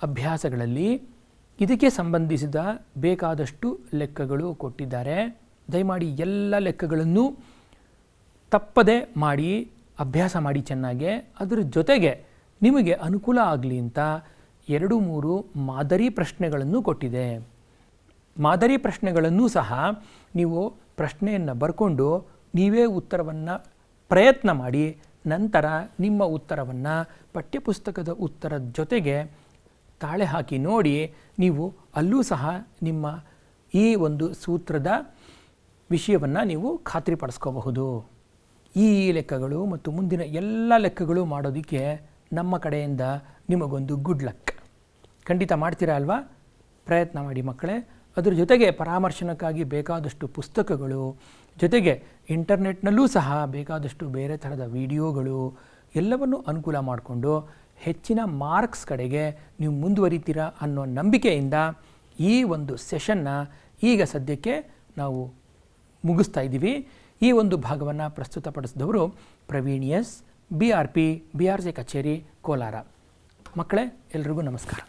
ಅಭ್ಯಾಸಗಳಲ್ಲಿ ಇದಕ್ಕೆ ಸಂಬಂಧಿಸಿದ ಬೇಕಾದಷ್ಟು ಲೆಕ್ಕಗಳು ಕೊಟ್ಟಿದ್ದಾರೆ. ದಯಮಾಡಿ ಎಲ್ಲ ಲೆಕ್ಕಗಳನ್ನು ತಪ್ಪದೆ ಮಾಡಿ ಅಭ್ಯಾಸ ಮಾಡಿ ಚೆನ್ನಾಗೆ. ಅದರ ಜೊತೆಗೆ ನಿಮಗೆ ಅನುಕೂಲ ಆಗಲಿ ಅಂತ 2-3 ಮಾದರಿ ಪ್ರಶ್ನೆಗಳನ್ನು ಕೊಟ್ಟಿದೆ. ಮಾದರಿ ಪ್ರಶ್ನೆಗಳನ್ನು ಸಹ ನೀವು ಪ್ರಶ್ನೆಯನ್ನು ಬರ್ಕೊಂಡು ನೀವೇ ಉತ್ತರವನ್ನು ಪ್ರಯತ್ನ ಮಾಡಿ ನಂತರ ನಿಮ್ಮ ಉತ್ತರವನ್ನು ಪಠ್ಯಪುಸ್ತಕದ ಉತ್ತರದ ಜೊತೆಗೆ ತಾಳೆ ಹಾಕಿ ನೋಡಿ. ನೀವು ಅಲ್ಲೂ ಸಹ ನಿಮ್ಮ ಈ ಒಂದು ಸೂತ್ರದ ವಿಷಯವನ್ನು ನೀವು ಖಾತ್ರಿಪಡಿಸ್ಕೋಬಹುದು. ಈ ಲೆಕ್ಕಗಳು ಮತ್ತು ಮುಂದಿನ ಎಲ್ಲ ಲೆಕ್ಕಗಳು ಮಾಡೋದಕ್ಕೆ ನಮ್ಮ ಕಡೆಯಿಂದ ನಿಮಗೊಂದು ಗುಡ್ ಲಕ್. ಖಂಡಿತ ಮಾಡ್ತೀರಾ ಅಲ್ವಾ? ಪ್ರಯತ್ನ ಮಾಡಿ ಮಕ್ಕಳೇ. ಅದರ ಜೊತೆಗೆ ಪರಾಮರ್ಶನಕ್ಕಾಗಿ ಬೇಕಾದಷ್ಟು ಪುಸ್ತಕಗಳು, ಜೊತೆಗೆ ಇಂಟರ್ನೆಟ್ನಲ್ಲೂ ಸಹ ಬೇಕಾದಷ್ಟು ಬೇರೆ ಥರದ ವಿಡಿಯೋಗಳು ಎಲ್ಲವನ್ನು ಅನುಕೂಲ ಮಾಡಿಕೊಂಡು ಹೆಚ್ಚಿನ ಮಾರ್ಕ್ಸ್ ಕಡೆಗೆ ನೀವು ಮುಂದುವರಿತೀರಾ ಅನ್ನೋ ನಂಬಿಕೆಯಿಂದ ಈ ಒಂದು ಸೆಷನ್ನ ಈಗ ಸದ್ಯಕ್ಕೆ ನಾವು ಮುಗಿಸ್ತಾ ಇದ್ದೀವಿ. ಈ ಒಂದು ಭಾಗವನ್ನು ಪ್ರಸ್ತುತಪಡಿಸಿದವರು ಪ್ರವೀಣ್ ಎಸ್, BRP BRC ಕಚೇರಿ ಕೋಲಾರ. ಮಕ್ಕಳೇ, ಎಲ್ರಿಗೂ ನಮಸ್ಕಾರ.